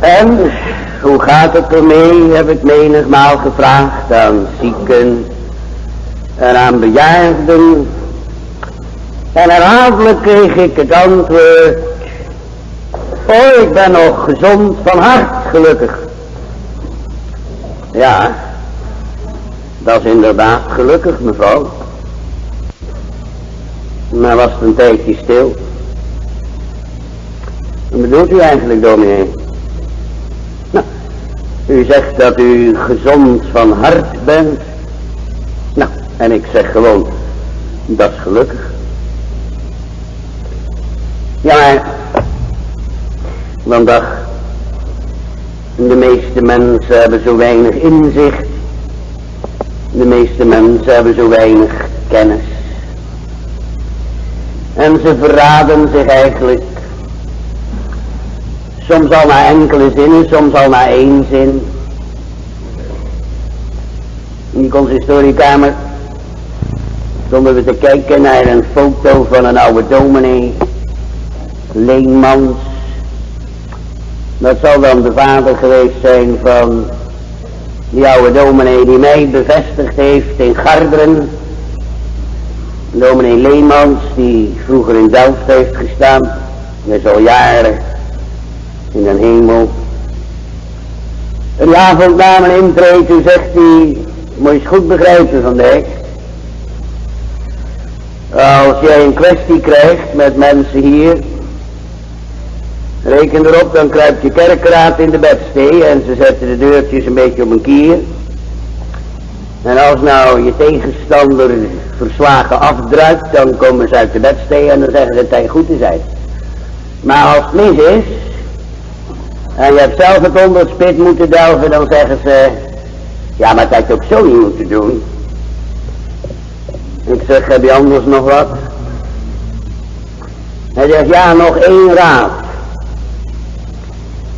En hoe gaat het ermee, heb ik menigmaal gevraagd aan zieken en aan bejaarden. En herhaaldelijk kreeg ik het antwoord: oh, ik ben nog gezond van hart, gelukkig. Ja, dat is inderdaad gelukkig, mevrouw. Maar was het een tijdje stil. Wat bedoelt u eigenlijk, dominee? Nou, u zegt dat u gezond van hart bent. Nou, en ik zeg gewoon, dat is gelukkig. Ja, maar vandaag, de meeste mensen hebben zo weinig inzicht. De meeste mensen hebben zo weinig kennis. En ze verraden zich eigenlijk. Soms al na enkele zinnen, soms al na één zin. In die consistoriekamer stonden we te kijken naar een foto van een oude dominee, Leemans. Dat zal dan de vader geweest zijn van die oude dominee die mij bevestigd heeft in Garderen. Dominee Leemans, die vroeger in Delft heeft gestaan. Dat is al jaren in de hemel. En die avond na mijn intrede, toen zegt hij: moet je eens goed begrijpen, Van Dijk. Als jij een kwestie krijgt met mensen hier, reken erop, dan kruipt je kerkraad in de bedstee en ze zetten de deurtjes een beetje op een kier. En als nou je tegenstander verslagen afdruipt, dan komen ze uit de bedstee en dan zeggen ze dat hij goed is uit. Maar als het mis is, en je hebt zelf het onder het spit moeten delven, dan zeggen ze: ja, maar dat had je ook zo niet moeten doen. Ik zeg: heb je anders nog wat? Hij zegt: ja, nog één raad.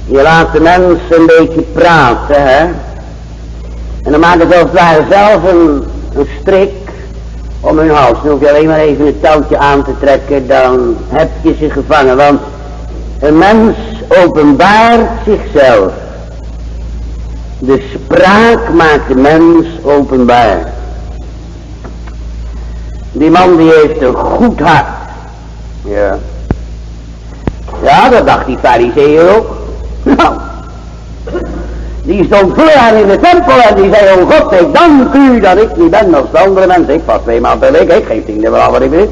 Je laat de mensen een beetje praten, hè. En dan maken ze als het ware zelf een strik om hun hals. Dan hoef je alleen maar even het touwtje aan te trekken, dan heb je ze gevangen. Want een mens openbaart zichzelf. De spraak maakt de mens openbaar. Die man die heeft een goed hart. Ja. Ja, dat dacht die farizeeër ook. Nou, die stond voor haar in de tempel en die zei: oh God, ik dank u dat ik niet ben als de andere mensen. Ik pas 2 maanden per week, ik geef tiende wel wat ik weet.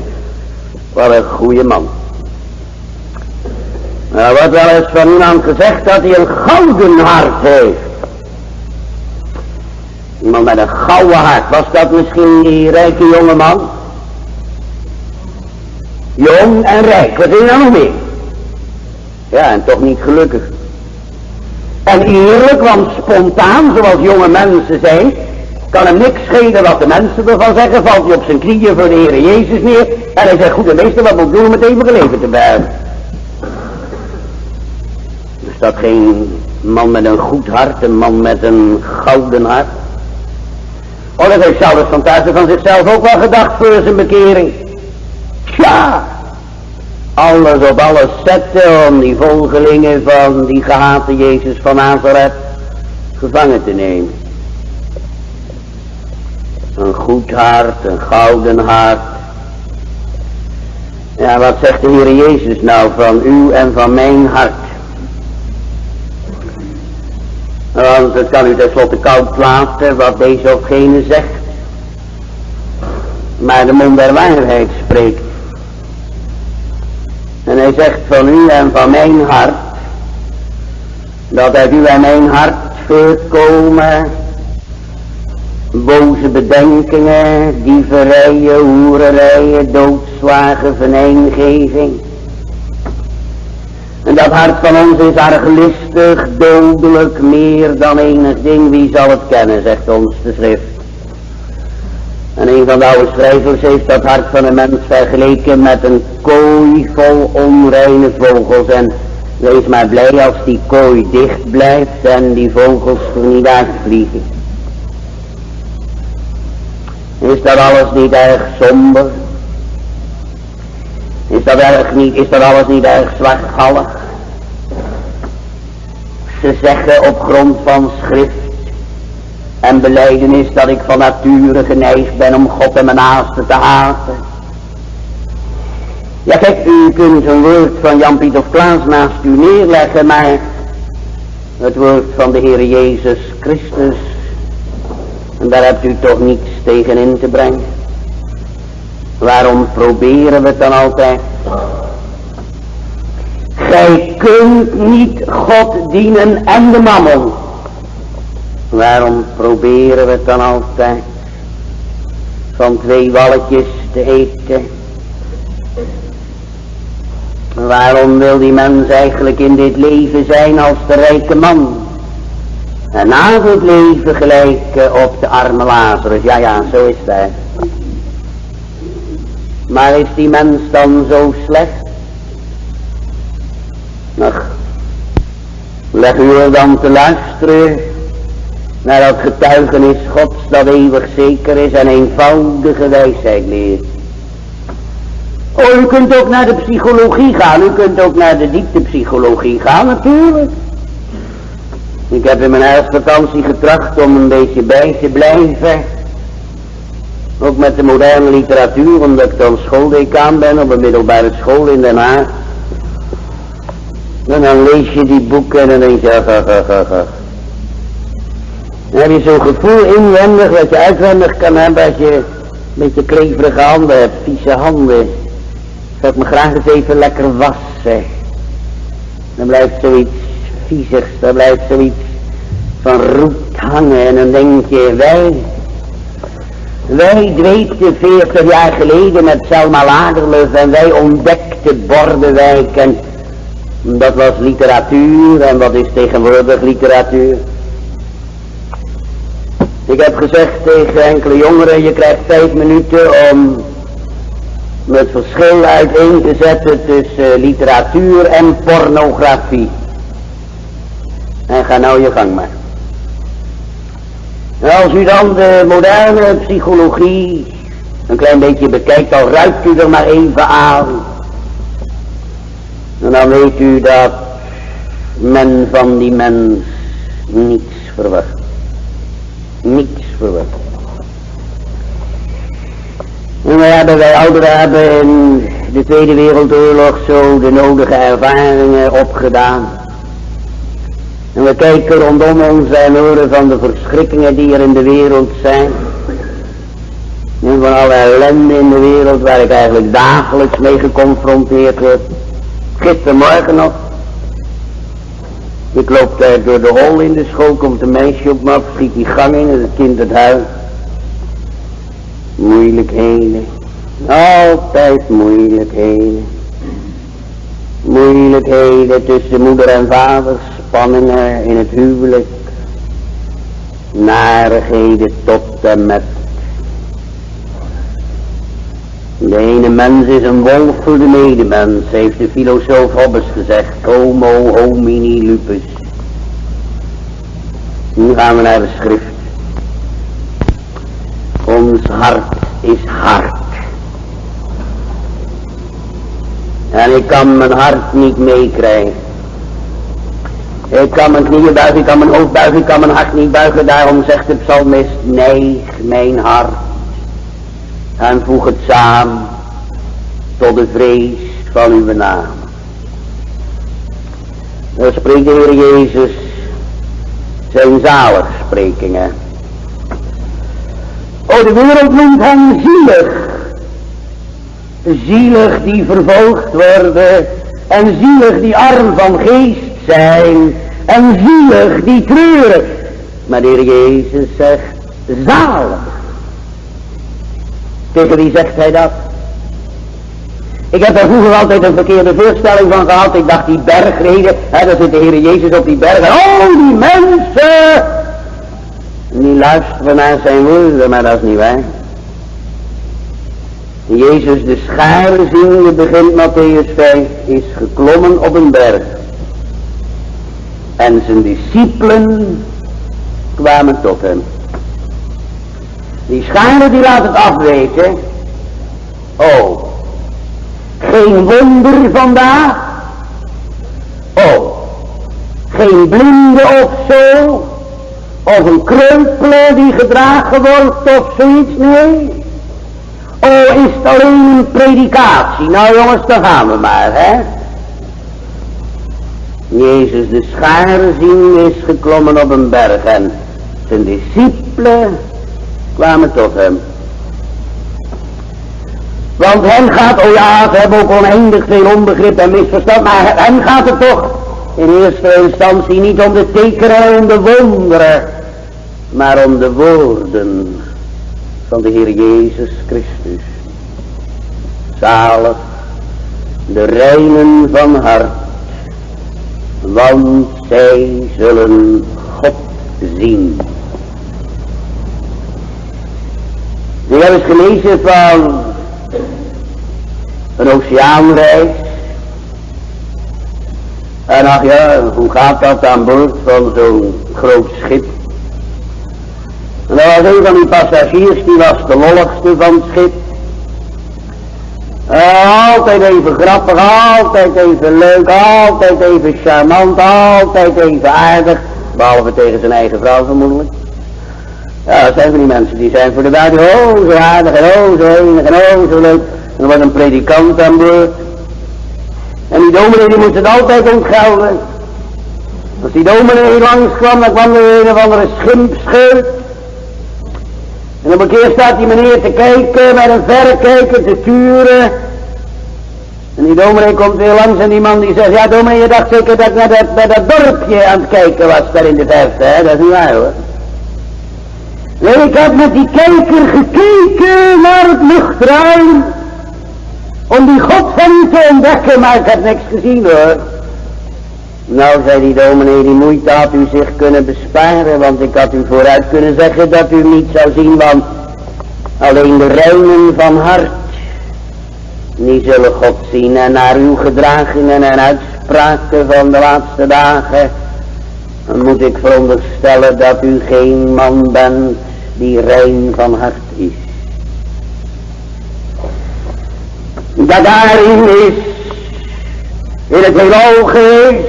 Wat een goede man. Er wordt wel eens van iemand gezegd dat hij een gouden hart heeft. Iemand met een gouden hart. Was dat misschien die rijke jonge man? Jong en rijk, wat is er nou nog meer? Ja, en toch niet gelukkig. En eerlijk, want spontaan, zoals jonge mensen zijn, kan hem niks schelen wat de mensen ervan zeggen. Valt hij op zijn knieën voor de Heer Jezus neer en hij zegt: goede meester, wat moet ik doen om het eeuwige leven te bereiken? Is dat geen man met een goed hart, een man met een gouden hart? Oh, dat heeft Saulus van Tarsus van zichzelf ook wel gedacht voor zijn bekering. Tja, alles op alles zetten om die volgelingen van die gehate Jezus van Nazareth gevangen te nemen. Een goed hart, een gouden hart. Ja, wat zegt de Heer Jezus nou van u en van mijn hart? Want het kan u tenslotte koud laten wat deze of gene zegt. Maar de mond der waarheid spreekt. En hij zegt van u en van mijn hart, dat uit u en mijn hart voortkomen boze bedenkingen, dieverijen, hoererijen, doodslagen, veneengeving. En dat hart van ons is arglistig, dodelijk, meer dan enig ding. Wie zal het kennen, zegt ons de schrift. En een van de oude schrijvers heeft dat hart van een mens vergeleken met een kooi vol onreine vogels. En wees maar blij als die kooi dicht blijft en die vogels er niet uitvliegen. Is dat alles niet erg somber? Is dat alles niet erg zwartgallig? Ze zeggen op grond van schrift en belijdenis dat ik van nature geneigd ben om God en mijn naaste te haten. Ja kijk, u kunt een woord van Jan-Piet of Klaas naast u neerleggen, maar het woord van de Heer Jezus Christus, en daar hebt u toch niets tegen in te brengen. Waarom proberen we het dan altijd? Gij kunt niet God dienen en de mammon. Waarom proberen we het dan altijd? Van 2 walletjes te eten. Waarom wil die mens eigenlijk in dit leven zijn als de rijke man? En na het leven gelijken op de arme Lazarus. Ja, zo is het. Maar is die mens dan zo slecht? Ach, leg u er dan te luisteren naar dat getuigenis Gods dat eeuwig zeker is en eenvoudige wijsheid leert. Oh, u kunt ook naar de psychologie gaan, u kunt ook naar de dieptepsychologie gaan natuurlijk. Ik heb in mijn herfstvakantie getracht om een beetje bij te blijven. Ook met de moderne literatuur, omdat ik dan schooldecaan ben op een middelbare school in Den Haag. En dan lees je die boeken en dan denk je, ach. Dan heb je zo'n gevoel inwendig wat je uitwendig kan hebben als je een beetje kleverige handen hebt, vieze handen. Zou ik me graag eens even lekker wassen. Dan blijft zoiets viezigs, dan blijft zoiets van roet hangen en dan denk je, wij dweepten 40 jaar geleden met Selma Lagerlöf en wij ontdekten Bordewijk en dat was literatuur. En wat is tegenwoordig literatuur? Ik heb gezegd tegen enkele jongeren, je krijgt 5 minuten om het verschil uiteen te zetten tussen literatuur en pornografie. En ga nou je gang maar. En als u dan de moderne psychologie een klein beetje bekijkt, al ruikt u er maar even aan. En dan weet u dat men van die mens niets verwacht. Niets verwacht. En wij ouderen hebben in de Tweede Wereldoorlog zo de nodige ervaringen opgedaan. En we kijken rondom ons en horen van de verschrikkingen die er in de wereld zijn. En van alle ellende in de wereld waar ik eigenlijk dagelijks mee geconfronteerd word. Gistermorgen nog. Ik loop daar door de hol in de school, komt een meisje op me af, schiet die gang in en het kind het huis. Moeilijkheden. Altijd moeilijkheden. Moeilijkheden tussen moeder en vader, spanningen in het huwelijk. Narigheden tot en met. De ene mens is een wolf voor de medemens, heeft de filosoof Hobbes gezegd. Homo homini lupus. Nu gaan we naar de schrift. Ons hart is hard. En ik kan mijn hart niet meekrijgen. Ik kan mijn knieën buigen, ik kan mijn hoofd buigen, ik kan mijn hart niet buigen. Daarom zegt de psalmist, neig mijn hart. En voeg het samen tot de vrees van uw naam. Dan spreekt de Heer Jezus zijn zaligsprekingen. O, de wereld noemt hem zielig. Zielig die vervolgd worden en zielig die arm van geest zijn en zielig die treuren. Maar de Heer Jezus zegt zalig. Tegen wie zegt hij dat? Ik heb daar vroeger altijd een verkeerde voorstelling van gehad. Ik dacht die bergreden, daar zit de Heer Jezus op die berg. En oh, die mensen! Die luisteren naar zijn woorden, maar dat is niet waar. Jezus de schare ziende, begint Matthäus 5, is geklommen op een berg. En zijn discipelen kwamen tot hem. Die schare die laat het afweten. Oh, geen wonder vandaag. Oh, geen blinde of zo, of een kreupele die gedragen wordt of zoiets, nee. Oh, is het alleen een predikatie? Nou jongens, dan gaan we maar, hè. Jezus de schaarenzien is geklommen op een berg en zijn discipelen kwamen tot hem. Want hen gaat, oh ja, ze hebben ook oneindig veel onbegrip en misverstand, maar hen gaat het toch in eerste instantie niet om de tekenen en om de wonderen, maar om de woorden van de Heer Jezus Christus. Zalig de reinen van hart, want zij zullen God zien. Ik heb eens gelezen van een oceaanreis. En ach ja, hoe gaat dat aan boord van zo'n groot schip? En er was een van die passagiers, die was de lolligste van het schip. Altijd even grappig, altijd even leuk, altijd even charmant, altijd even aardig. Behalve tegen zijn eigen vrouw vermoedelijk. Ja, dat zijn van die mensen, die zijn voor de buiten, oh zo aardig en oh zo enig en oh zo leuk. En er was een predikant aan boord. En die dominee die moest het altijd ontgelden. Als die dominee langs kwam, dan kwam er een of andere schimpscheut. En op een keer staat die meneer te kijken, met een verrekijker te turen. En die dominee komt weer langs en die man die zegt, ja dominee, je dacht zeker dat ik naar dat dorpje aan het kijken was daar in de verte, hè? Dat is niet waar hoor. Nee, ik heb met die kijker gekeken naar het luchtruim. Om die God van u te ontdekken, maar ik heb niks gezien hoor. Nou, zei die dominee, die moeite had u zich kunnen besparen, want ik had u vooruit kunnen zeggen dat u niet zou zien, want alleen de reinen van hart, die zullen God zien. En naar uw gedragingen en uitspraken van de laatste dagen, dan moet ik veronderstellen dat u geen man bent die rein van hart is. Dat daarin is in het heelal geweest.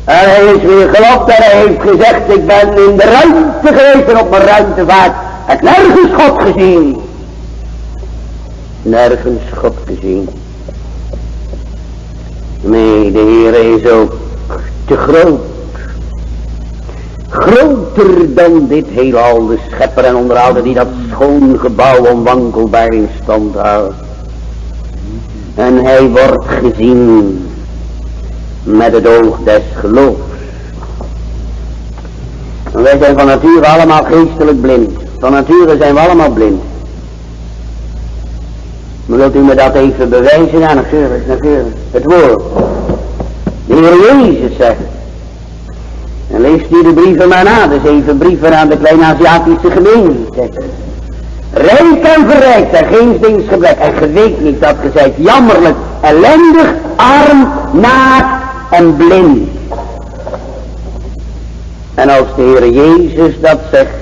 En hij is weer gelopt en hij heeft gezegd, ik ben in de ruimte geweest en op mijn ruimtevaart heb ik nergens God gezien. Nergens God gezien. Nee, de Heer is ook te groot. Groter dan dit heelal, de schepper en onderhouder die dat schoon gebouw onwankelbaar in stand houdt. En hij wordt gezien met het oog des geloofs. En wij zijn van nature allemaal geestelijk blind. Van nature zijn we allemaal blind. Maar wilt u me dat even bewijzen? Ja, natuurlijk. Het woord. De Heer Jezus zegt. En leest u de brieven maar na, de 7 brieven aan de kleine Aziatische gemeente. Rijk en verrijkt en geen dingsgebrek. En ge weet niet dat ge zijt jammerlijk, ellendig, arm, naakt en blind. En als de Heer Jezus dat zegt,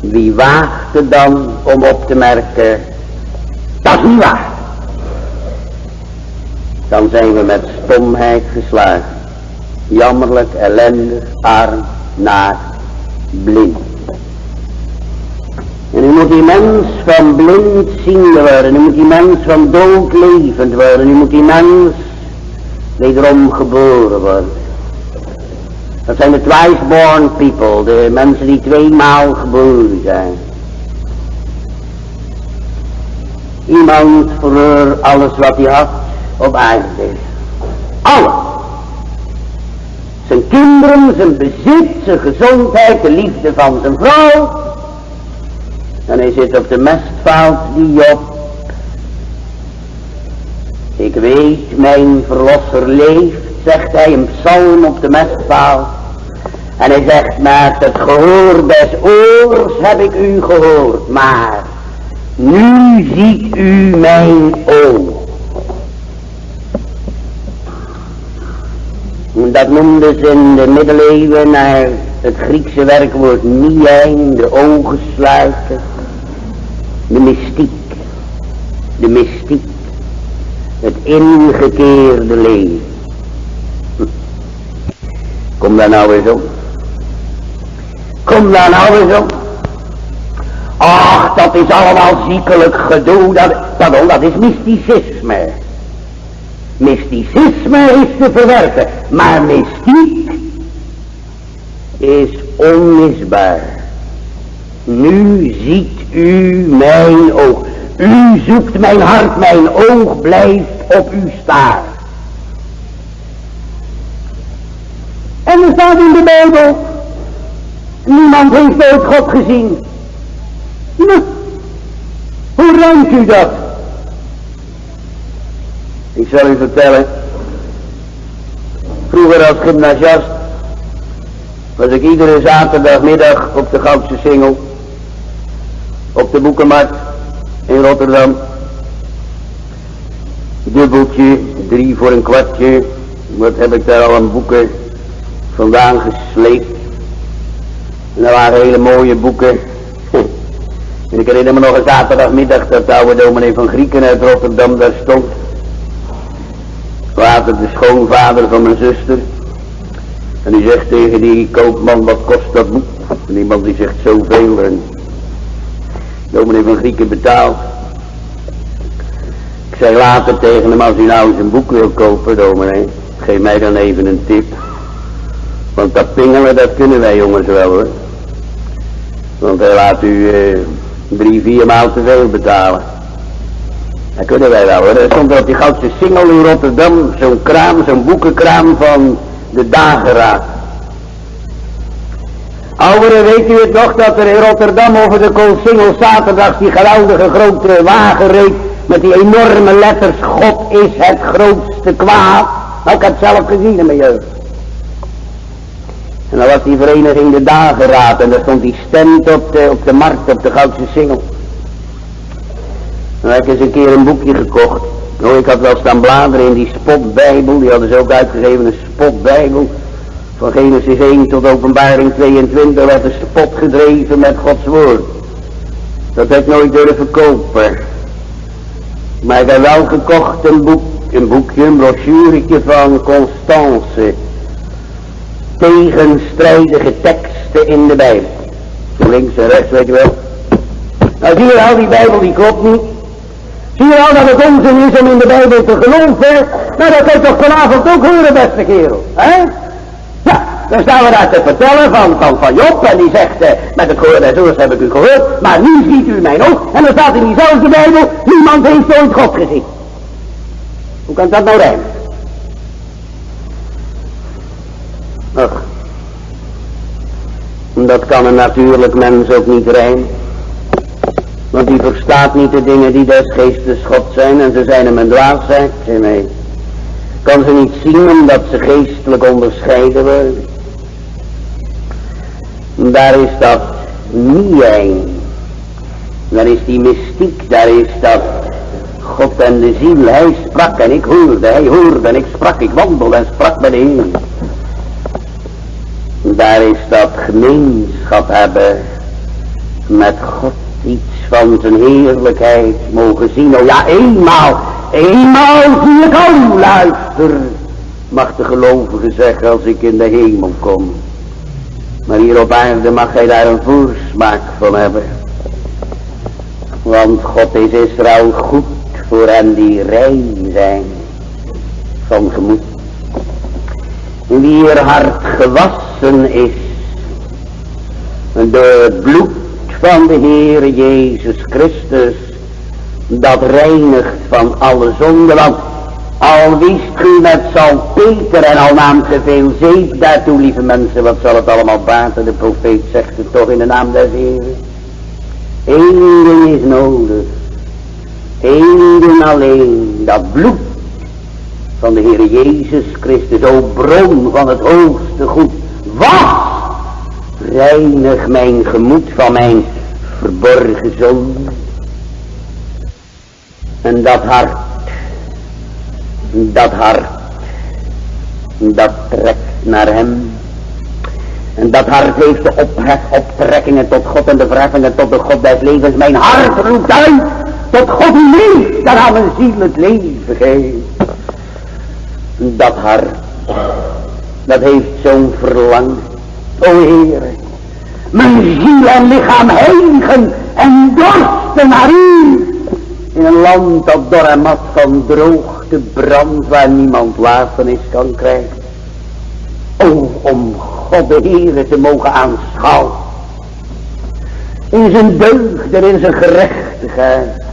wie waagt het dan om op te merken, dat is niet waar. Dan zijn we met stomheid geslagen. Jammerlijk, ellendig, arm, naakt, blind. En u moet die mens van blind zien worden. U moet die mens van dood levend worden. U moet die mens wederom geboren worden. Dat zijn de twice-born people. De mensen die 2 maal geboren zijn. Iemand verloor alles wat hij had op aarde. Alles. Zijn kinderen, zijn bezit, zijn gezondheid, de liefde van zijn vrouw. En hij zit op de mestvaalt die Job. Ik weet, mijn verlosser leeft, zegt hij een psalm op de mestvaalt. En hij zegt, met het gehoor des oors heb ik u gehoord, maar nu ziet u mijn oog. Dat noemden ze in de middeleeuwen naar het Griekse werkwoord miein, de ogen sluiten. De mystiek. De mystiek. Het ingekeerde leven. Kom daar nou eens op. Kom daar nou eens op. Ach, dat is allemaal ziekelijk gedoe. Dat is mysticisme. Mysticisme is te verwerpen. Maar mystiek is onmisbaar. Nu ziet u mijn oog. U zoekt mijn hart, mijn oog blijft op u staan. En er staat in de Bijbel, niemand heeft ooit God gezien. Nou, hoe ruimt u dat? Ik zal u vertellen, vroeger als gymnasiast was ik iedere zaterdagmiddag op de Goudse Singel, op de boekenmarkt in Rotterdam. Dubbeltje, 3 voor een kwartje, wat heb ik daar al aan boeken vandaan gesleept. En dat waren hele mooie boeken. En ik herinner me nog een zaterdagmiddag dat de oude dominee van Grieken uit Rotterdam daar stond. Later de schoonvader van mijn zuster. En die zegt tegen die koopman, wat kost dat boek? En iemand die zegt zoveel. En dominee van Grieken betaalt. Ik zei later tegen hem, als u nou eens een boek wil kopen, dominee, geef mij dan even een tip. Want dat pingelen, dat kunnen wij jongens wel hoor. Want hij laat u 3-4 maal te veel betalen. Dat kunnen wij wel hoor. Er stond er op die Goudse Singel in Rotterdam zo'n kraam, zo'n boekenkraam van de dageraad. Ouderen, weet u het nog dat er in Rotterdam over de Koolsingel zaterdags die geweldige grote wagen reed met die enorme letters, God is het grootste kwaad. Nou, ik heb het zelf gezien in mijn jeugd. En dan was die vereniging de dageraad en daar stond die stand op de markt op de Goudse Singel. En dan heb ik eens een keer een boekje gekocht. Nou, ik had wel staan bladeren in die spotbijbel, die hadden ze ook uitgegeven, een spotbijbel. Van Genesis 1 tot Openbaring 22 werd een spot gedreven met Gods woord. Dat heb ik nooit durven kopen. Maar ik heb wel gekocht een boekje, een brochuretje van Constance. Tegenstrijdige teksten in de Bijbel. Links en rechts, weet je wel. Nou zie je wel, die Bijbel die klopt niet. Zie je wel dat het onzin is om in de Bijbel te geloven? Nou, dat kan je toch vanavond ook horen, beste kerel. Hè? Ja, dan staan we daar te vertellen van Job. En die zegt, met het gehoor des oors heb ik u gehoord. Maar nu ziet u mijn oog. En dan staat in diezelfde Bijbel, niemand heeft ooit God gezien. Hoe kan dat nou rijmen? Ach, dat kan een natuurlijk mens ook niet rijmen. Want die verstaat niet de dingen die des geestes God zijn en ze zijn hem een dwaasheid. Nee, kan ze niet zien omdat ze geestelijk onderscheiden worden. Daar is dat niet-een. Daar is die mystiek, daar is dat God en de ziel. Hij sprak en ik hoorde, hij hoorde en ik sprak, ik wandelde en sprak bij de Heer. Daar is dat gemeenschap hebben met God, iets van zijn heerlijkheid mogen zien. Oh ja, eenmaal zie ik al, luister, mag de gelovige zeggen als ik in de hemel kom. Maar hier op aarde mag hij daar een voorsmaak van hebben. Want God is Israël goed voor hen die rein zijn van gemoed. Wie er hart gewassen is door het bloed van de Heer Jezus Christus, dat reinigt van alle zonde. Want al wist u met salpeter en al naamt ge veel zeep daartoe, lieve mensen, wat zal het allemaal baten? De profeet zegt het toch in de naam des Heeren. Eén ding is nodig, één ding alleen, dat bloed van de Heer Jezus Christus, o bron van het hoogste goed, was, reinig mijn gemoed van mijn verborgen zonde. En dat hart, dat trekt naar hem. En dat hart heeft de optrekkingen tot God en de verheffingen tot de God des levens. Mijn hart roept uit tot God die leeft, dat aan mijn ziel het leven geeft. Dat hart Dat heeft zo'n verlangen. O Heere, mijn ziel en lichaam hegen en dorsten naar u. In een land dat door en mat van droogte brandt, waar niemand lafenis kan krijgen. O, om God de Heere te mogen aanschouwen. In zijn deugd en in zijn gerechtigheid.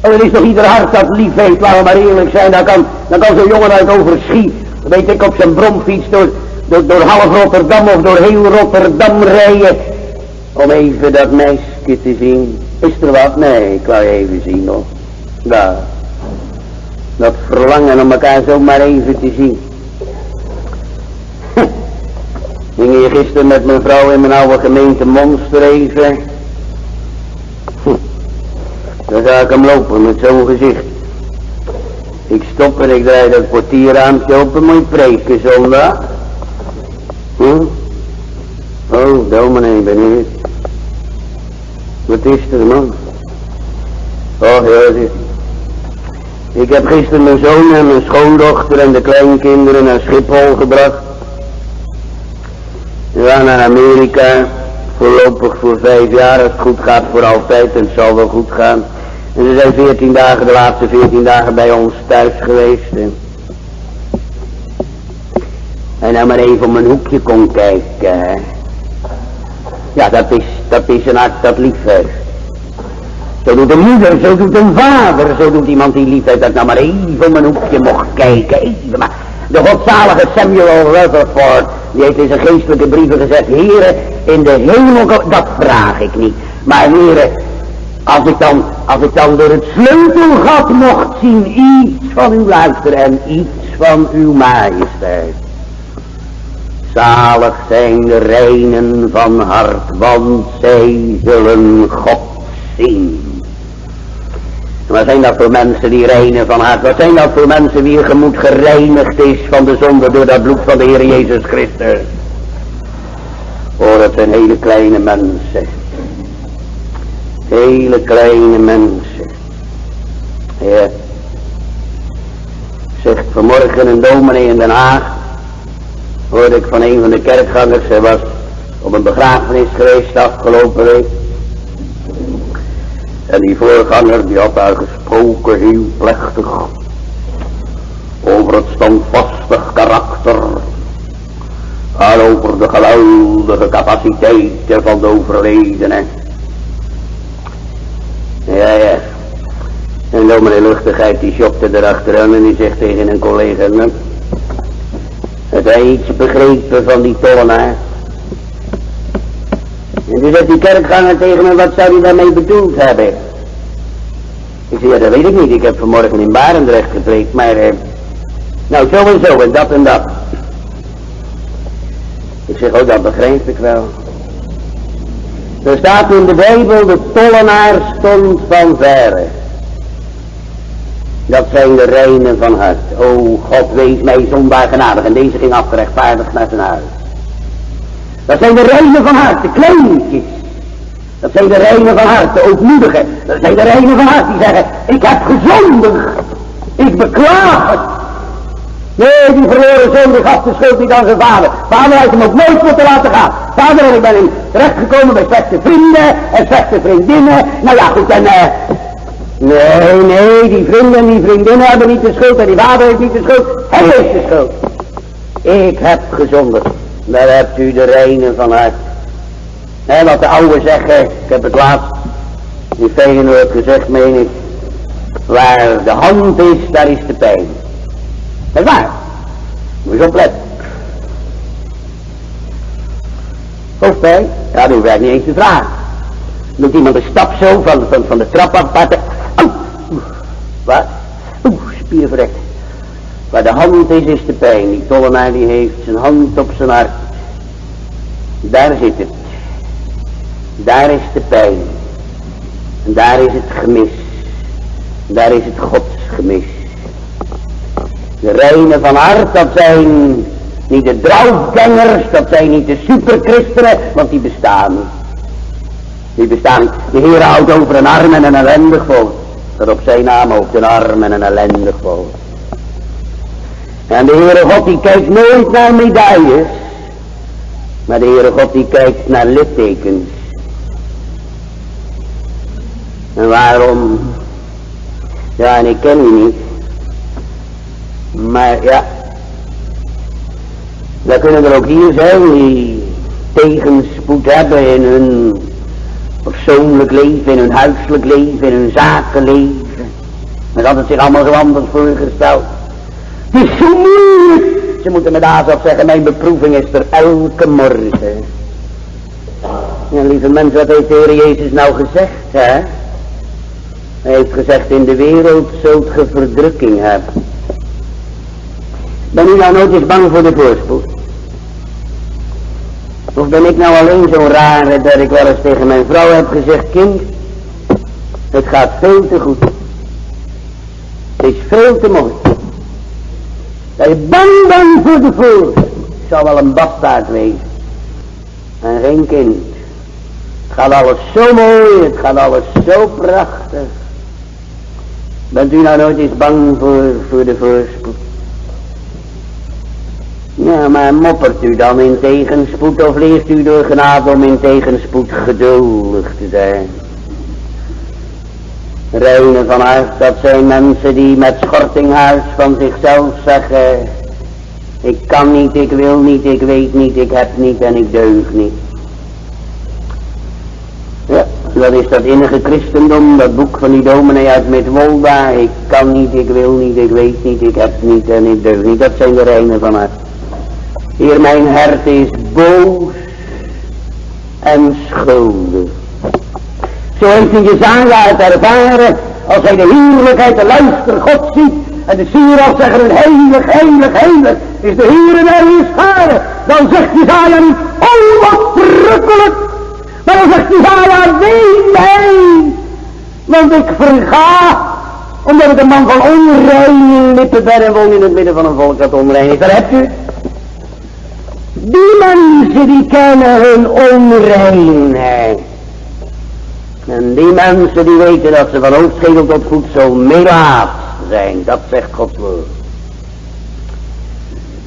Oh, er is toch ieder hart dat lief heeft, laten we maar eerlijk zijn. Dan kan zo'n jongen uit Overschie, weet ik, op zijn bromfiets door half Rotterdam of door heel Rotterdam rijden. Om even dat meisje te zien. Is er wat? Nee, ik wou even zien nog. Nou, dat verlangen om elkaar zomaar even te zien. Ging hier gisteren met mijn vrouw in mijn oude gemeente Monster even. Dan zag ik hem lopen met zo'n gezicht. Ik stop en ik draai dat portierraampje open, moet je preken zondag. Oh, dominee, benieuwd. Wat is er, man? Oh, ja, ik heb gisteren mijn zoon en mijn schoondochter en de kleinkinderen naar Schiphol gebracht. We gaan naar Amerika, voorlopig voor 5 jaar, als het goed gaat voor altijd en het zal wel goed gaan. En ze zijn 14 dagen, de laatste 14 dagen bij ons thuis geweest. En nou maar even om een hoekje kon kijken, hè. Ja, dat is een hart dat lief heeft. Zo doet een moeder, zo doet een vader, zo doet iemand die lief heeft, dat nou maar even om een hoekje mocht kijken, even maar. De godzalige Samuel Rutherford, die heeft in zijn geestelijke brieven gezegd, Heere, in de hemel, dat vraag ik niet. Maar Heere, als ik dan door het sleutelgat mocht zien, iets van uw luister en iets van uw majesteit. Zalig zijn de reinen van hart, want zij zullen God zien. Wat zijn dat voor mensen die reinen van hart? Wat zijn dat voor mensen wie gemoed gereinigd is van de zonde door dat bloed van de Heer Jezus Christus? Oh, dat zijn hele kleine mensen. Hele kleine mensen. Ja. Zegt vanmorgen een dominee in Den Haag, hoorde ik van een van de kerkgangers, hij was op een begrafenis geweest afgelopen week. En die voorganger die had daar gesproken heel plechtig over het standvastig karakter en over de geweldige capaciteiten van de overledene. Ja. En dominee Luchtigheid die schopte erachteraan en die zegt tegen een collega, had hij iets begrepen van die tollenaar? En toen zegt die kerkganger tegen me, wat zou hij daarmee bedoeld hebben? Ik zei, ja, dat weet ik niet, ik heb vanmorgen in Barendrecht gepreekt, maar nou zo en dat en dat. Ik zeg, oh, dat begrijp ik wel. Er staat in de Bijbel, de tollenaar stond van verre. Dat zijn de reinen van hart. O God, wees mij zondaar genadig. En deze ging afgerechtvaardigd naar zijn huis. Dat zijn de reinen van hart, de kleintjes. Dat zijn de reinen van hart, de ootmoedigen. Dat zijn de reinen van hart die zeggen, ik heb gezondigd. Ik beklaag het. Nee, die verloren zoon die gaf de schuld niet aan zijn vader. Vader heeft hem ook nooit moeten laten gaan. Vader, en ik ben in terechtgekomen bij slechte vrienden en slechte vriendinnen. Nou ja, goed, en nee, die vrienden en die vriendinnen hebben niet de schuld en die vader heeft niet de schuld. Hij heeft de schuld. Ik heb gezondigd. Daar hebt u de reinen van hart. En wat de oude zeggen, ik heb het laatst in Feyenoord gezegd, meen ik. Waar de hand is, daar is de pijn. Dat is waar. Moet je opletten. Hoofdpijn? Ja, dat hoef ik niet eens te vragen. Doet iemand een stap zo van de trap af. Wat? Spierverrekt. Waar de hand is de pijn. Die tollenaar die heeft zijn hand op zijn hart. Daar zit het. Daar is de pijn. En daar is het gemis. Daar is het godsgemis. De reinen van hart, dat zijn niet de draufgangers, dat zijn niet de superchristenen, want die bestaan niet. Die bestaan niet. De Heer houdt over een arm en een ellendig volk. Dat op zijn naam ook een arm en een ellendig volk. En de Heere God die kijkt nooit naar medailles, maar de Heere God die kijkt naar littekens. En waarom? Ja, en ik ken u niet. Maar ja, dan kunnen er ook hier zijn die tegenspoed hebben in hun persoonlijk leven, in hun huiselijk leven, in hun zakenleven. Maar dat het zich allemaal zo anders voorgesteld. Het is zo moeilijk. Ze moeten met Azaf zeggen, mijn beproeving is er elke morgen. Ja, lieve mensen, wat heeft de Heer Jezus nou gezegd, hè? Hij heeft gezegd, in de wereld zult ge verdrukking hebben. Ben u nou nooit eens bang voor de voorspoed? Of ben ik nou alleen zo'n rare dat ik wel eens tegen mijn vrouw heb gezegd, kind, het gaat veel te goed. Het is veel te mooi. Dat je bang voor de voorspoed. Het zal wel een bastaard wezen. En geen kind. Het gaat alles zo mooi, het gaat alles zo prachtig. Bent u nou nooit eens bang voor de voorspoed? Ja, maar moppert u dan in tegenspoed of leert u door genade om in tegenspoed geduldig te zijn? Reinen van hart, dat zijn mensen die met schortinghuis van zichzelf zeggen, ik kan niet, ik wil niet, ik weet niet, ik heb niet en ik deug niet. Ja, dat is dat innige christendom, dat boek van die dominee uit Midwolda. Ik kan niet, ik wil niet, ik weet niet, ik heb niet en ik deug niet. Dat zijn de reinen van hart. Heer, mijn hart is boos en schuldig. Zo heeft hij Jesaja het ervaren, als hij de heerlijkheid, de luister God ziet, en de Sirach zeggen, heilig, heilig, heilig, is de Heer der Heerscharen. Dan zegt Jesaja niet, oh wat verrukkelijk, maar dan zegt Jesaja, wee mij, want ik verga, omdat ik een man van onreine lippen ben en woon in het midden van een volk dat onrein is. Daar hebt u. Die mensen die kennen hun onreinheid. En die mensen die weten dat ze van hoofdschedel tot voedsel melaats zijn. Dat zegt Gods woord.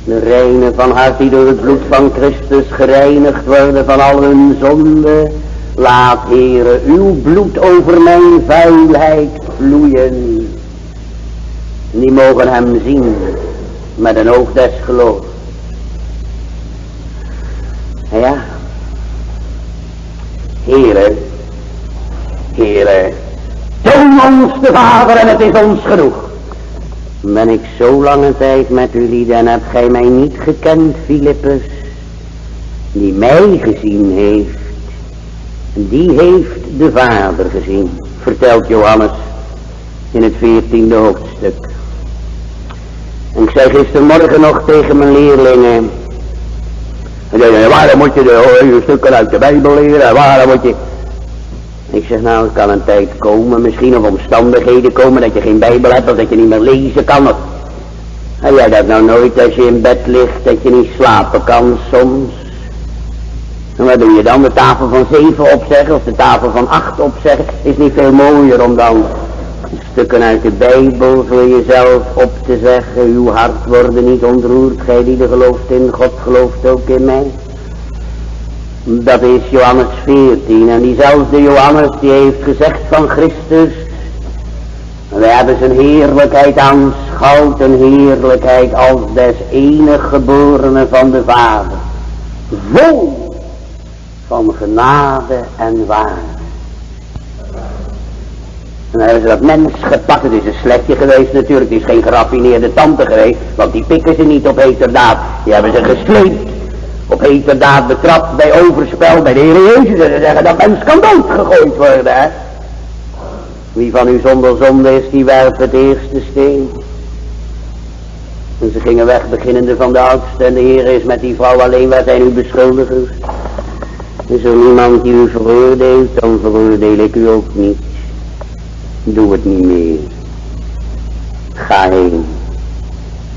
De reinen van hart die door het bloed van Christus gereinigd worden van al hun zonden. Laat, Heere, uw bloed over mijn vuilheid vloeien. Die mogen hem zien met een oog des geloofs. Ja, Heere, Heere, toon ons de Vader en het is ons genoeg. Ben ik zo lange tijd met u lieden en hebt gij mij niet gekend, Filippus, die mij gezien heeft, die heeft de Vader gezien, vertelt Johannes in het 14e hoofdstuk. En ik zei gistermorgen nog tegen mijn leerlingen, waarom moet je de stukken uit de Bijbel leren, waarom moet je... Ik zeg, nou, er kan een tijd komen, misschien of omstandigheden komen dat je geen Bijbel hebt of dat je niet meer lezen kan. Of... En jij dat nou nooit als je in bed ligt, dat je niet slapen kan soms. En wat doe je dan? De tafel van 7 opzeggen of de tafel van 8 opzeggen? Is niet veel mooier om dan stukken uit de Bijbel voor jezelf op te zeggen. Uw hart worden niet ontroerd, gij die er gelooft in God gelooft ook in mij. Dat is Johannes 14 en diezelfde Johannes die heeft gezegd van Christus, wij hebben zijn heerlijkheid aanschouwd, een heerlijkheid als des enig geborene van de Vader, vol van genade en waarde. En dan hebben ze dat mens gepakt, het is een sletje geweest natuurlijk, het is geen geraffineerde tante geweest, want die pikken ze niet op heterdaad, die hebben ze gesleept. Op heterdaad betrapt bij overspel bij de Heer Jezus. En ze zeggen dat mens kan doodgegooid worden. Hè? Wie van u zonder zonde is, die werpt het eerste steen. En ze gingen weg, beginnende van de oudste. En de Heer is met die vrouw alleen, waar zijn uw beschuldigers? Is er niemand die u veroordeelt, dan veroordeel ik u ook niet. Doe het niet meer. Ga heen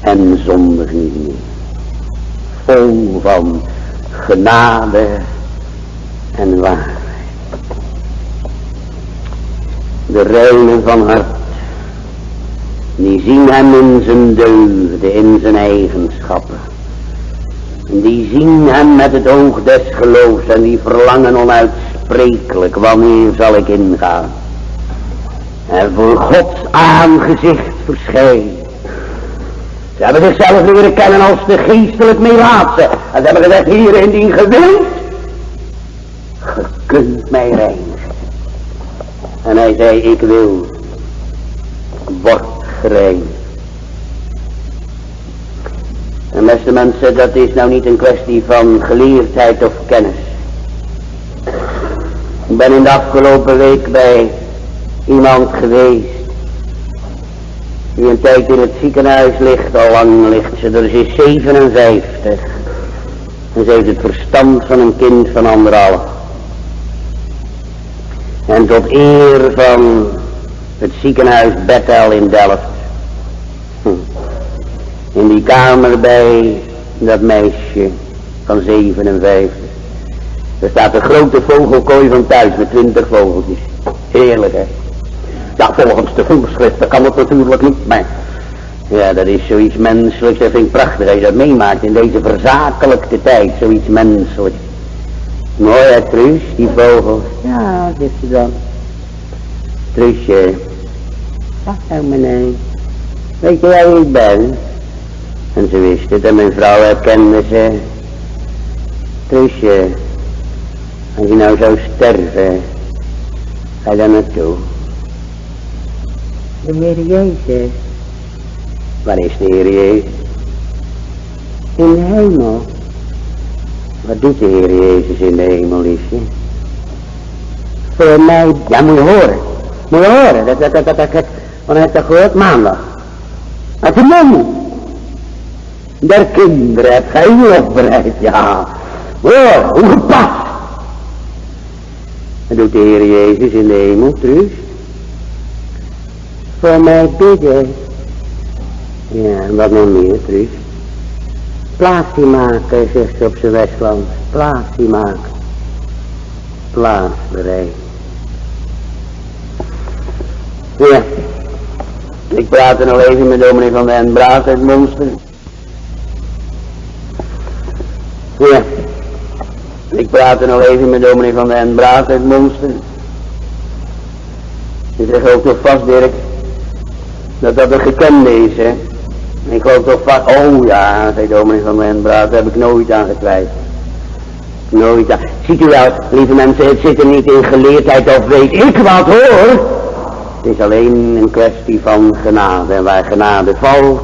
en zondig niet meer. Vol van genade en waarheid. De reinen van hart, Die zien hem in zijn deugden, in zijn eigenschappen. En die zien hem met het oog des geloofs en die verlangen onuitsprekelijk, wanneer zal ik ingaan en voor Gods aangezicht verschijnen. Ze hebben zichzelf leren kennen als de geestelijk melaatse. En ze hebben gezegd, Heer, indien ge wilt, ge kunt mij reinigen. En hij zei, ik wil, word gereinigd. En beste mensen, dat is nou niet een kwestie van geleerdheid of kennis. Ik ben in de afgelopen week bij iemand geweest die een tijd in het ziekenhuis ligt, al lang ligt ze er, ze is 57 en ze heeft het verstand van een kind van 1,5. En tot eer van het ziekenhuis Bethel in Delft, in die kamer bij dat meisje van 57, er staat een grote vogelkooi van thuis met 20 vogeltjes. Heerlijk, hè? Ja, volgens de voorschriften kan het natuurlijk niet, maar ja, dat is zoiets menselijks. Dat vind ik prachtig als je dat meemaakt in deze verzakelijkte tijd, zoiets menselijks. Mooi, hè, Truus, die vogels. Ja, zegt ze dan. Truusje, ja, meneer, weet je waar ik ben? En ze wist het en mijn vrouw herkende ze. Truusje, als je nou zou sterven, ga je daar naartoe? De Heer Jezus. Waar is de Heer Jezus? In de hemel. Wat doet de Heer Jezus in de hemel, liefje? Voor mij, ja, moet je horen. Moet je horen, wanneer heb je dat gehoord? Maandag. Uit de mond der kinderen heb gij u opbereid, ja. Hoor, hoe gepast. Wat doet de Heer Jezus in de hemel, Truus? Voor mij bidden. Ja, en wat nog meer, Truus? Plaatsje maken, zegt ze op zijn Westland. Plaatsje maken. Plaats bereid. Ja, ik praatte nog even met dominee van den Braat uit Monster. Ja, ik praatte nog even met dominee van den Braat uit Monster. Je zegt ook toch vast, Dirk, dat een gekende is, hè. Ik geloof toch vast, oh ja, zei dominee van den Braat, daar heb ik nooit aan getwijfeld. Nooit aan. Ziet u wel, lieve mensen, het zit er niet in geleerdheid of weet ik wat, hoor. Het is alleen een kwestie van genade. En waar genade valt,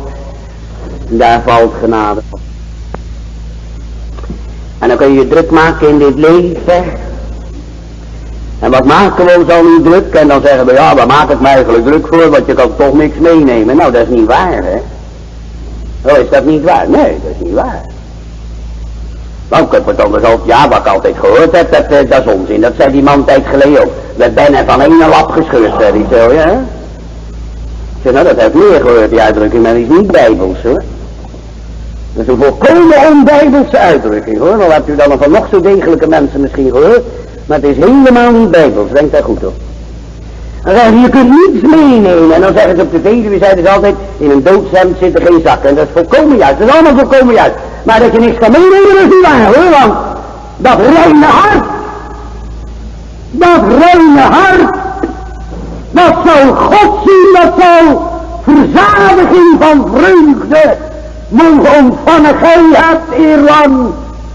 daar valt genade. En dan kun je je druk maken in dit leven. En wat maken we ons al niet druk? En dan zeggen we, ja, waar maak ik me eigenlijk druk voor? Want je kan toch niks meenemen. Nou, dat is niet waar, hè. Oh, is dat niet waar? Nee, dat is niet waar. Dan kun je het anders altijd, ja, wat ik altijd gehoord heb, dat is onzin. Dat zei die man tijd geleden ook. We ben van één lap gescheurd, zei hij zo, ja. Ik zei, nou, dat heb ik meer gehoord, die uitdrukking, maar die is niet bijbels, hoor. Dat is een volkomen onbijbelse uitdrukking, hoor. Dan hebt u dan van nog zo degelijke mensen misschien gehoord, maar het is helemaal niet bijbels, denk daar goed op. Dan zeggen ze, je kunt niets meenemen. En dan zeggen ze op de Veluwe, zeiden ze altijd, in een doodshemd zit er geen zak. En dat is volkomen juist, dat is allemaal volkomen juist. Maar dat je niks kan meenemen, dat is niet waar, hoor. Want dat reine hart, dat zal God zien, dat zal verzadiging van vreugde mogen ontvangen. Gij hebt eerlang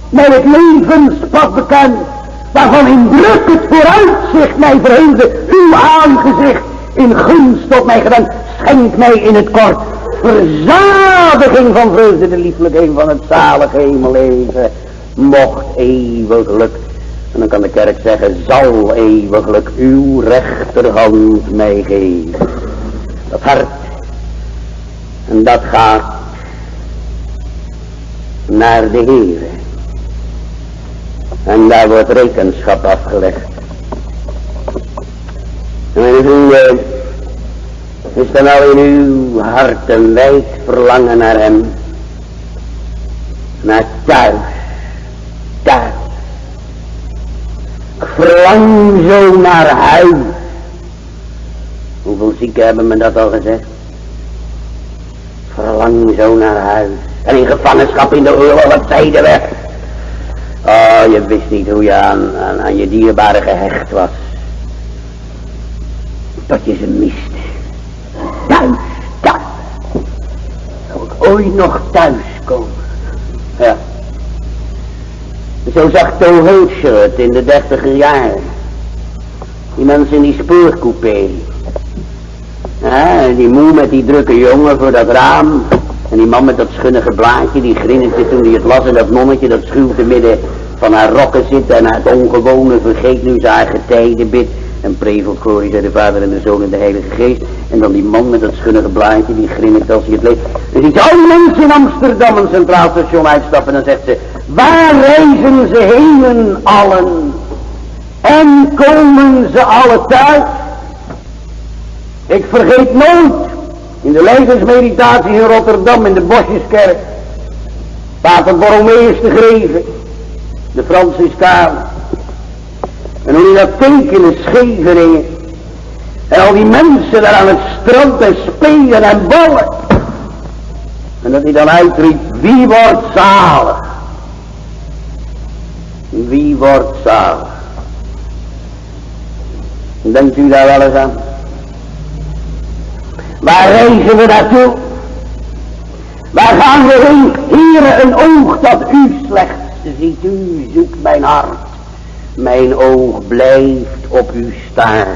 met het levenspad bekend, waarvan in druk het vooruitzicht mij verheugde, uw aangezicht in gunst op mij gewend, schenk mij in het kort verzadiging van vreugde, de lieflijkheid van het zalige hemelleven, mocht eeuwiglijk, en dan kan de kerk zeggen, zal eeuwiglijk uw rechterhand mij geven. Dat hart, en dat gaat naar de Heere. En daar wordt rekenschap afgelegd. En mijn vrienden, is er nou in uw hart een wijd verlangen naar hem? Naar thuis. Ik verlang zo naar huis. Hoeveel zieken hebben me dat al gezegd? verlang zo naar huis. En in gevangenschap in de oorlog, wat zeiden we? Oh, je wist niet hoe je aan je dierbare gehecht was. Tot je ze miste. Thuis. Zou ik ooit nog thuis komen? Ja. Zo zag Toon Hulscher het in de 30er jaren. Die mensen in die spoorcoupé. Ja, die moe met die drukke jongen voor dat raam. En die man met dat schunnige blaadje, die grinnikte toen hij het las. En dat nonnetje dat schuw te midden van haar rokken zit. En het ongewone vergeet nu zijn eigen tijden bid. En prevelt glorie zij de Vader en de Zoon en de Heilige Geest. En dan die man met dat schunnige blaadje, die grinnikt als hij het leest. En ziet al die mensen in Amsterdam een centraal station uitstappen. En dan zegt ze: waar reizen ze heen allen? En komen ze alle thuis? Ik vergeet nooit, in de levensmeditatie in Rotterdam, in de Bosjeskerk, pater Borromeus de Greve, de Franciscaan. En hoe hij dat tekenen Scheveningen. En al die mensen daar aan het strand en spelen en ballen. En dat hij dan uitriep: wie wordt zalig? Wie wordt zalig? Denkt u daar wel eens aan? Waar reizen we naartoe? Waar gaan we heen? Heere, een oog dat u slechts ziet. U zoekt mijn hart. Mijn oog blijft op u staan.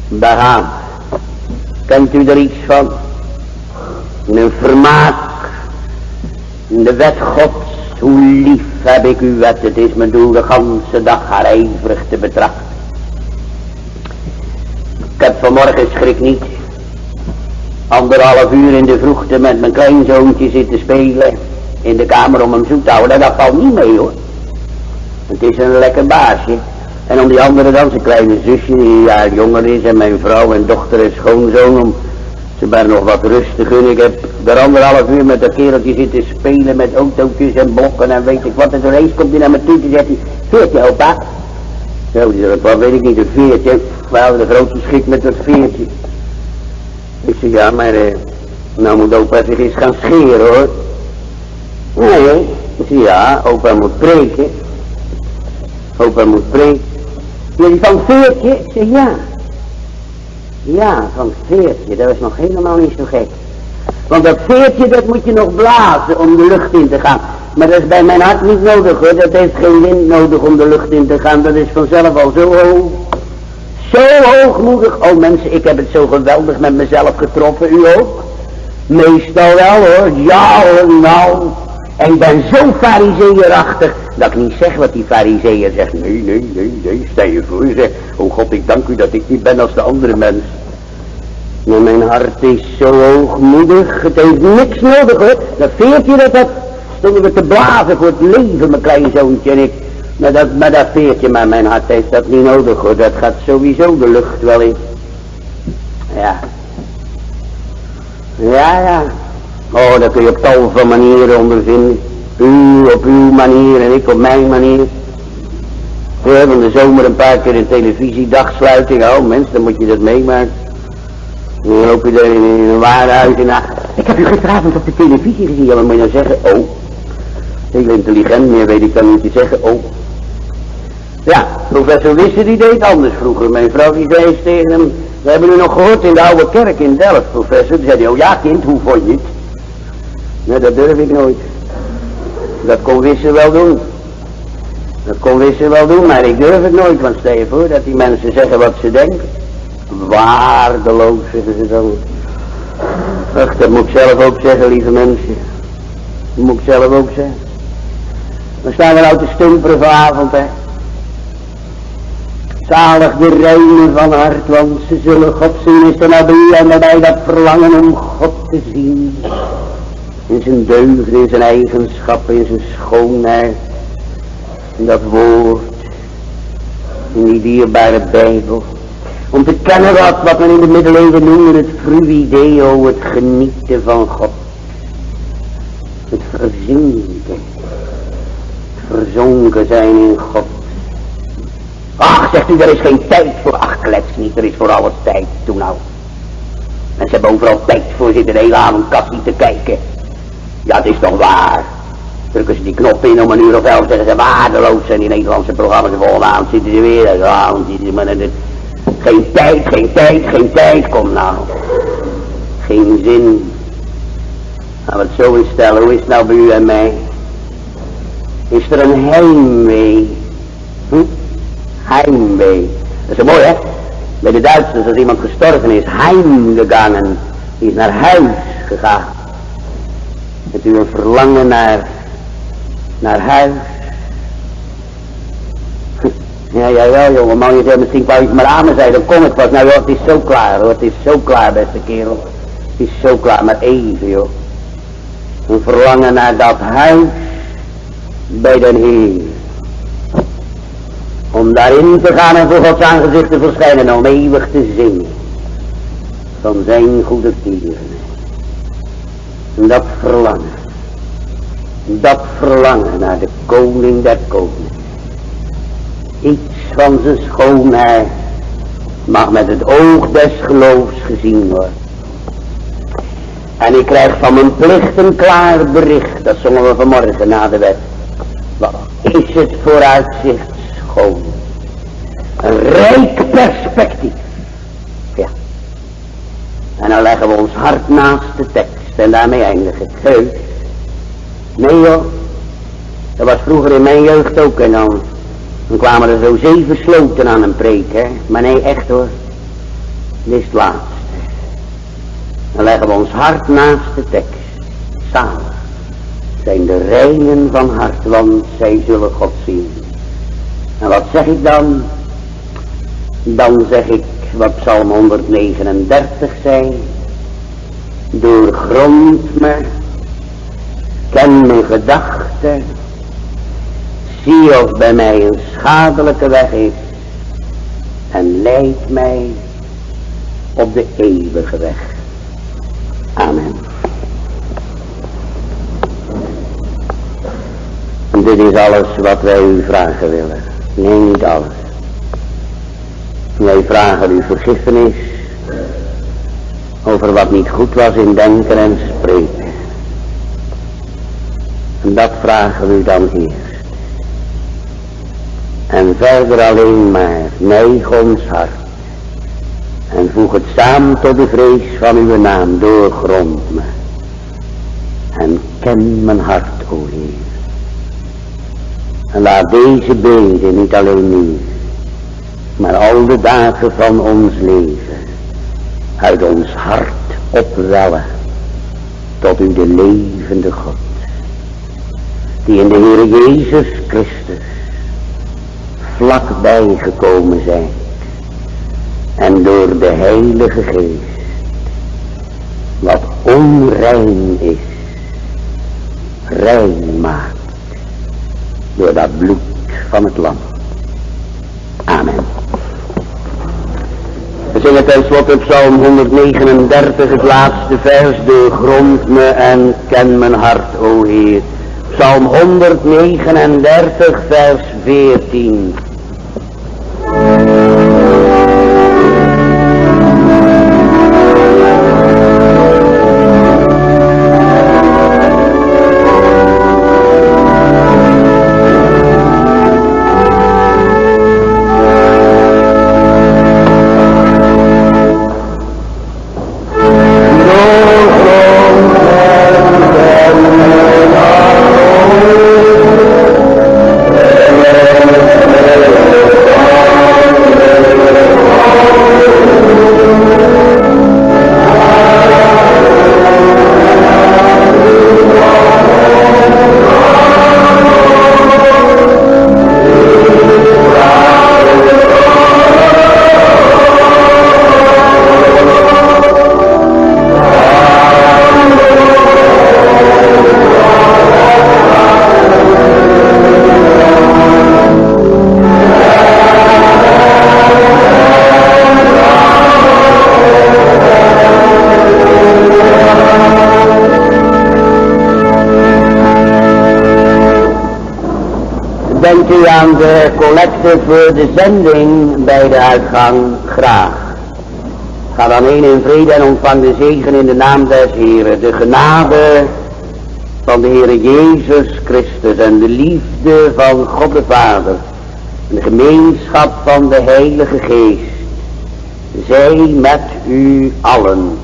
Daar gaan. Kent u er iets van? Een vermaak. De wet Gods. Hoe lief heb ik uw wet. Het is me doel de ganse dag haar ijverig te betrachten. Ik heb vanmorgen, schrik niet, 1,5 uur in de vroegte met mijn kleinzoontje zitten spelen in de kamer om hem zoet te houden. Dat valt niet mee hoor. Het is een lekker baasje. En om die andere dan, zijn kleine zusje die een jaar jonger is en mijn vrouw en dochter en schoonzoon, om ze maar nog wat rust te gunnen. Ik heb er 1,5 uur met dat kereltje zitten spelen met autootjes en blokken en weet ik wat. En toen eens komt hij naar me toe en zegt hij: veertje opa? Zo, die zegt: wat weet ik niet, een veertje. Wel, de grote schik met dat veertje. Ik zeg: ja, maar nou moet opa zich eens gaan scheren hoor. Nee, ik zeg: ja, opa moet preken. Opa moet preken. Jullie van veertje? Ik zeg: ja. Ja, van veertje, dat was nog helemaal niet zo gek. Want dat veertje, dat moet je nog blazen om de lucht in te gaan. Maar dat is bij mijn hart niet nodig hoor, dat heeft geen wind nodig om de lucht in te gaan. Dat is vanzelf al zo hoog. Zo hoogmoedig. Oh mensen, ik heb het zo geweldig met mezelf getroffen, u ook? Meestal wel hoor, ja nou. En ik ben zo farizeeërachtig dat ik niet zeg wat die farizeeër zegt. Nee, stel je voor. Zeg: oh God, ik dank u dat ik niet ben als de andere mens. Maar mijn hart is zo hoogmoedig, het heeft niks nodig hoor. Dat veertje, dat stonden we te blazen voor het leven, mijn kleinzoontje en ik. Maar dat veertje, maar mijn hart heeft dat niet nodig hoor. Dat gaat sowieso de lucht wel in. Ja. Oh, dat kun je op tal van manieren ondervinden. U op uw manier en ik op mijn manier. Ja, van de zomer een paar keer een televisiedagsluiting. Oh mens, dan moet je dat meemaken. Dan loop je daar in een warenhuis en ik heb u gisteravond op de televisie gezien. Ja, wat moet je nou zeggen? Oh. Heel intelligent, meer weet ik dan niet te zeggen. Oh. Ja, professor Wisse die deed anders vroeger. Mijn vrouw die zei eens tegen hem: we hebben u nog gehoord in de oude kerk in Delft, professor. Toen zei hij: oh ja kind, hoe vond je het? Nee, dat durf ik nooit. Dat kon Wisse wel doen. Maar ik durf het nooit. Want stel je voor dat die mensen zeggen wat ze denken. Waardeloos, zeggen ze dan. Ach, dat moet ik zelf ook zeggen, lieve mensen. Dat moet ik zelf ook zeggen. Dan staan we nou te stumperen vanavond, hè. Zalig de reinen van hart, want ze zullen God zien. Is er nou bij u en bij dat verlangen om God te zien. In zijn deugden, in zijn eigenschappen, in zijn schoonheid. In dat woord. In die dierbare Bijbel. Om te kennen wat men in de middeleeuwen noemde het fruideo, het genieten van God. Het verzinken. Het verzonken zijn in God. Ach, zegt u, er is geen tijd voor. Ach, klets niet, er is voor alles tijd. Doe nou. En ze hebben overal tijd voor zitten de hele avond kassie te kijken. Ja, het is toch waar. Drukken ze die knop in om 1:11 zeggen ze waardeloos zijn die Nederlandse programma's. De volgende avond zitten ze weer. De avond zitten ze maar geen tijd. Kom nou. Geen zin. Gaan we het zo instellen. Hoe is het nou bij u en mij? Is er een heimwee? Heimwee. Dat is zo mooi, hè? Bij de Duitsers, als iemand gestorven is, heimgegangen. Die is naar huis gegaan. Hebt u een verlangen naar huis? Ja, jongeman, je zegt misschien wou je het maar aan me zeggen, dan kom het pas. Nou joh, het is zo klaar hoor, het is zo klaar beste kerel. Het is zo klaar, maar even joh. Een verlangen naar dat huis bij den Heer. Om daarin te gaan en voor Gods aangezicht te verschijnen en om eeuwig te zingen. Van zijn goede tieren. En dat verlangen naar de koning der koningen. Iets van zijn schoonheid mag met het oog des geloofs gezien worden. En ik krijg van mijn plicht een klaar bericht, dat zongen we vanmorgen na de wet. Wat is het vooruitzicht schoon. Een rijk perspectief. Ja. En dan leggen we ons hart naast de tekst en daarmee eindig ik. Heus. Nee joh. Dat was vroeger in mijn jeugd ook en dan kwamen er zo 7 sloten aan een preek, hè. Maar nee, echt hoor. Dit is het laatste. Dan leggen we ons hart naast de tekst. Zalig zijn de reinen van hart, want zij zullen God zien. En wat zeg ik dan? Dan zeg ik wat Psalm 139 zei. Doorgrond me, ken mijn gedachten, zie of bij mij een schadelijke weg is en leid mij op de eeuwige weg. Amen. En dit is alles wat wij u vragen willen. Nee, niet alles. Wij vragen u vergiffenis over wat niet goed was in denken en spreken. En dat vragen we u dan eerst. En verder alleen maar neig ons hart. En voeg het samen tot de vrees van uw naam, doorgrond me. En ken mijn hart, o Heer. En laat deze bede niet alleen nu, maar al de dagen van ons leven uit ons hart opwellen tot u de levende God, die in de Heer Jezus Christus vlakbij gekomen zijn en door de Heilige Geest wat onrein is, rein maakt door dat bloed van het lam. Amen. We zingen tenslotte Psalm 139, het laatste vers. Doorgrond me en ken mijn hart, o Heer. Psalm 139, vers 14. Denkt u aan de collecte voor de zending bij de uitgang graag. Ga dan heen in vrede en ontvang de zegen in de naam des Heeren. De genade van de Heere Jezus Christus en de liefde van God de Vader en de gemeenschap van de Heilige Geest zij met u allen.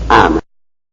Amen.